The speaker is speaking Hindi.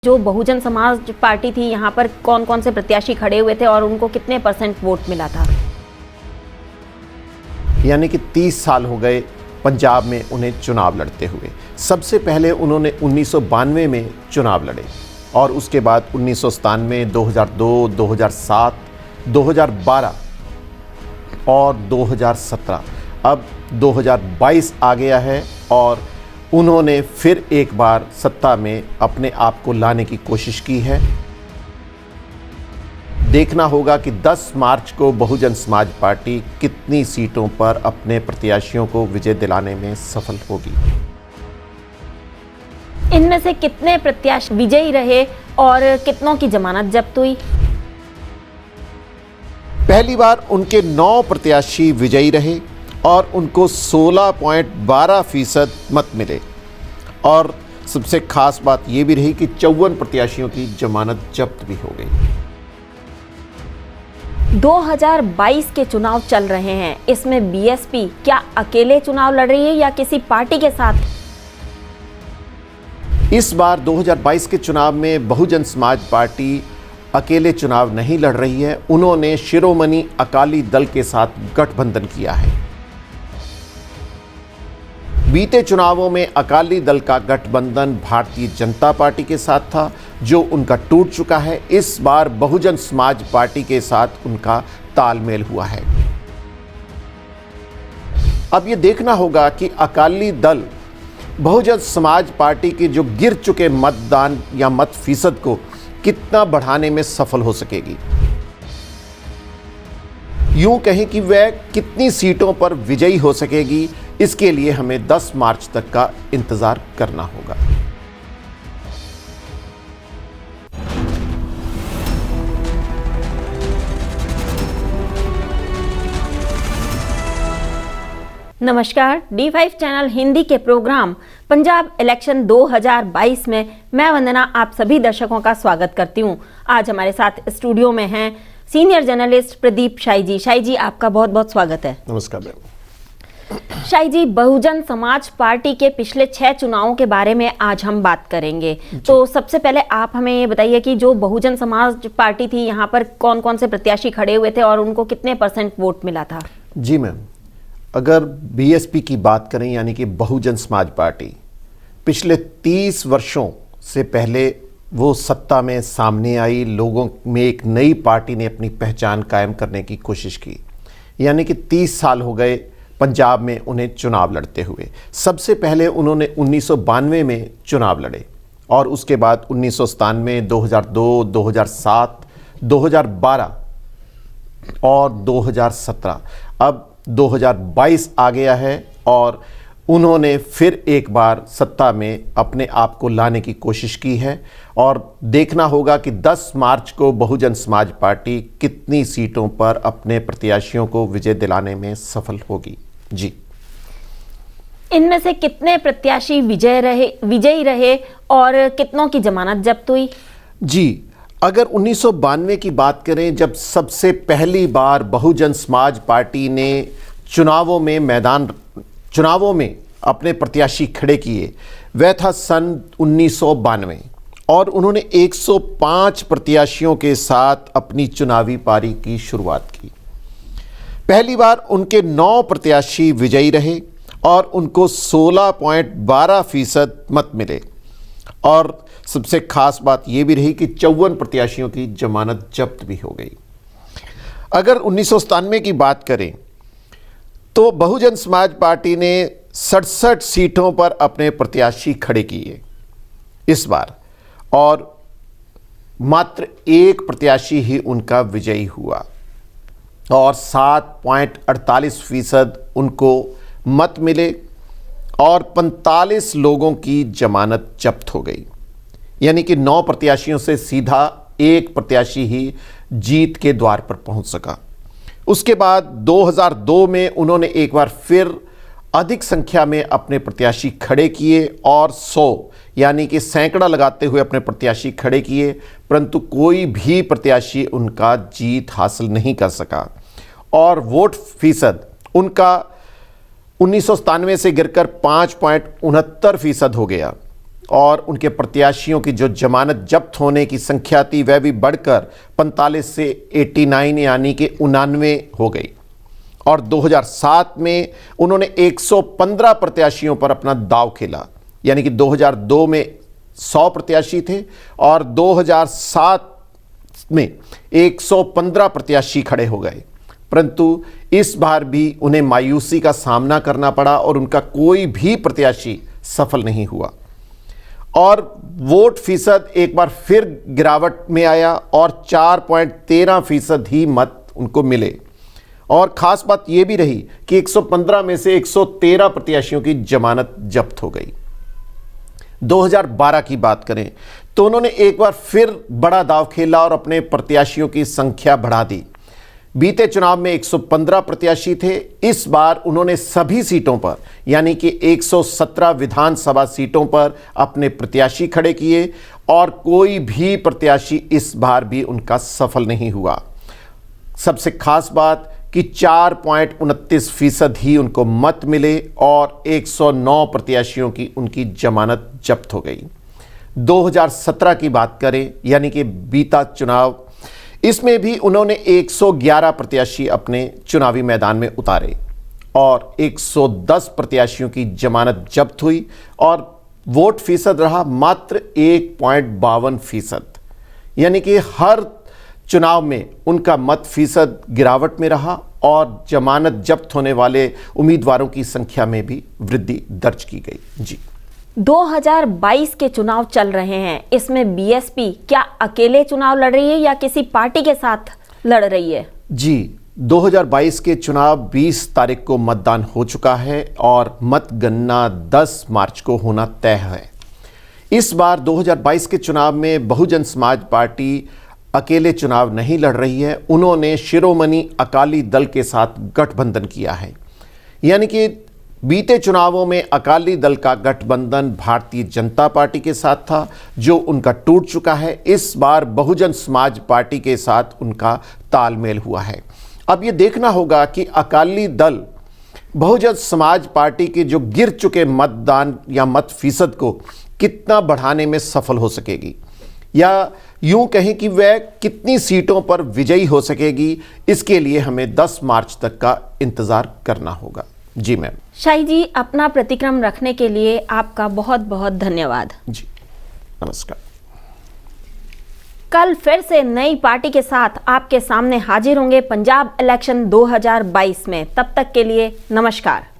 जो बहुजन समाज पार्टी थी, यहाँ पर कौन कौन से प्रत्याशी खड़े हुए थे और उनको कितने % वोट मिला था? यानी कि 30 साल हो गए पंजाब में उन्हें चुनाव लड़ते हुए। सबसे पहले उन्होंने 1992 में चुनाव लड़े और उसके बाद 1997, 2002, 2007, 2012 और 2017। अब 2022 आ गया है और उन्होंने फिर एक बार सत्ता में अपने आप को लाने की कोशिश की है। देखना होगा कि 10 मार्च को बहुजन समाज पार्टी कितनी सीटों पर अपने प्रत्याशियों को विजय दिलाने में सफल होगी। इनमें से कितने प्रत्याशी विजयी रहे और कितनों की जमानत जब्त हुई? पहली बार उनके 9 प्रत्याशी विजयी रहे और उनको 16.12% मत मिले और सबसे खास बात यह भी रही कि 54 प्रत्याशियों की जमानत जब्त भी हो गई। 2022 के चुनाव चल रहे हैं, इसमें बीएसपी क्या अकेले चुनाव लड़ रही है या किसी पार्टी के साथ? इस बार 2022 के चुनाव में बहुजन समाज पार्टी अकेले चुनाव नहीं लड़ रही है। उन्होंने शिरोमणि अकाली दल के साथ गठबंधन किया है। बीते चुनावों में अकाली दल का गठबंधन भारतीय जनता पार्टी के साथ था, जो उनका टूट चुका है। इस बार बहुजन समाज पार्टी के साथ उनका तालमेल हुआ है। अब ये देखना होगा कि अकाली दल बहुजन समाज पार्टी के जो गिर चुके मतदान या मत फीसद को कितना बढ़ाने में सफल हो सकेगी। यूं कहें कि वह कितनी सीटों पर विजयी हो सकेगी, इसके लिए हमें 10 मार्च तक का इंतजार करना होगा। नमस्कार, D5 चैनल हिंदी के प्रोग्राम पंजाब इलेक्शन 2022 में मैं वंदना आप सभी दर्शकों का स्वागत करती हूं। आज हमारे साथ स्टूडियो में हैं सीनियर जर्नलिस्ट प्रदीप शाही जी। शाही जी, आपका बहुत बहुत स्वागत है। नमस्कार मैम। शाही जी, बहुजन समाज पार्टी के पिछले 6 चुनावों के बारे में आज हम बात करेंगे। तो सबसे पहले आप हमें ये बताइए कि जो बहुजन समाज पार्टी थी, यहाँ पर कौन कौन से प्रत्याशी खड़े हुए थे और उनको कितने % वोट मिला था? जी मैम, अगर बीएसपी की बात करें यानी कि बहुजन समाज पार्टी, पिछले 30 वर्षों से पहले वो सत्ता में सामने आई। लोगों में एक नई पार्टी ने अपनी पहचान कायम करने की कोशिश की। यानी कि 30 साल हो गए पंजाब में उन्हें चुनाव लड़ते हुए। सबसे पहले उन्होंने 1992 में चुनाव लड़े और उसके बाद 1997, 2002, 2007, 2012 और 2017। अब 2022 आ गया है और उन्होंने फिर एक बार सत्ता में अपने आप को लाने की कोशिश की है और देखना होगा कि 10 मार्च को बहुजन समाज पार्टी कितनी सीटों पर अपने प्रत्याशियों को विजय दिलाने में सफल होगी। जी, इनमें से कितने प्रत्याशी विजयी रहे और कितनों की जमानत जब्त हुई? जी, अगर 1992 की बात करें, जब सबसे पहली बार बहुजन समाज पार्टी ने चुनावों में अपने प्रत्याशी खड़े किए, वह था सन 1992 और उन्होंने 105 प्रत्याशियों के साथ अपनी चुनावी पारी की शुरुआत की। पहली बार उनके 9 प्रत्याशी विजयी रहे और उनको 16.12% मत मिले और सबसे खास बात यह भी रही कि 54 प्रत्याशियों की जमानत जब्त भी हो गई। अगर 1997 की बात करें तो बहुजन समाज पार्टी ने 67 सीटों पर अपने प्रत्याशी खड़े किए इस बार और मात्र 1 प्रत्याशी ही उनका विजयी हुआ और 7.48% उनको मत मिले और 45 लोगों की जमानत जब्त हो गई। यानी कि 9 प्रत्याशियों से सीधा 1 प्रत्याशी ही जीत के द्वार पर पहुंच सका। उसके बाद 2002 में उन्होंने एक बार फिर अधिक संख्या में अपने प्रत्याशी खड़े किए और 100 यानी कि सैकड़ा लगाते हुए अपने प्रत्याशी खड़े किए, परंतु कोई भी प्रत्याशी उनका जीत हासिल नहीं कर सका और वोट फीसद उनका 1997 से गिरकर 5.69% हो गया और उनके प्रत्याशियों की जो जमानत जब्त होने की संख्या थी वह भी बढ़कर 45 से 89 यानी कि 89 हो गई। और 2007 में उन्होंने 115 प्रत्याशियों पर अपना दांव खेला, यानी कि 2002 में 100 प्रत्याशी थे और 2007 में 115 प्रत्याशी खड़े हो गए। परंतु इस बार भी उन्हें मायूसी का सामना करना पड़ा और उनका कोई भी प्रत्याशी सफल नहीं हुआ और वोट फीसद एक बार फिर गिरावट में आया और 4.13% ही मत उनको मिले। और ख़ास बात यह भी रही कि 115 में से 113 प्रत्याशियों की जमानत जब्त हो गई। 2012 की बात करें तो उन्होंने एक बार फिर बड़ा दांव खेला और अपने प्रत्याशियों की संख्या बढ़ा दी। बीते चुनाव में 115 प्रत्याशी थे, इस बार उन्होंने सभी सीटों पर यानी कि 117 विधानसभा सीटों पर अपने प्रत्याशी खड़े किए और कोई भी प्रत्याशी इस बार भी उनका सफल नहीं हुआ। सबसे खास बात कि 4.29% ही उनको मत मिले और 109 प्रत्याशियों की उनकी जमानत जब्त हो गई। 2017 की बात करें यानी कि बीता चुनाव, इसमें भी उन्होंने 111 प्रत्याशी अपने चुनावी मैदान में उतारे और 110 प्रत्याशियों की जमानत जब्त हुई और वोट फीसद रहा मात्र 1.52%, यानी कि हर चुनाव में उनका मत फीसद गिरावट में रहा और जमानत जब्त होने वाले उम्मीदवारों की संख्या में भी वृद्धि दर्ज की गई। जी, 2022 के चुनाव चल रहे हैं, इसमें बीएसपी क्या अकेले चुनाव लड़ रही है या किसी पार्टी के साथ लड़ रही है? जी, 2022 के चुनाव 20 तारीख को मतदान हो चुका है और मतगणना 10 मार्च को होना तय है। इस बार 2022 के चुनाव में बहुजन समाज पार्टी अकेले चुनाव नहीं लड़ रही है, उन्होंने शिरोमणि अकाली दल के साथ गठबंधन किया है। यानी कि बीते चुनावों में अकाली दल का गठबंधन भारतीय जनता पार्टी के साथ था जो उनका टूट चुका है। इस बार बहुजन समाज पार्टी के साथ उनका तालमेल हुआ है। अब ये देखना होगा कि अकाली दल बहुजन समाज पार्टी के जो गिर चुके मतदान या मत फीसद को कितना बढ़ाने में सफल हो सकेगी या यूं कहें कि वह कितनी सीटों पर विजयी हो सकेगी, इसके लिए हमें 10 मार्च तक का इंतज़ार करना होगा। जी मैम। शाही जी, अपना प्रतिक्रम रखने के लिए आपका बहुत बहुत धन्यवाद। जी, नमस्कार। कल फिर से नई पार्टी के साथ आपके सामने हाजिर होंगे पंजाब इलेक्शन 2022 में। तब तक के लिए नमस्कार।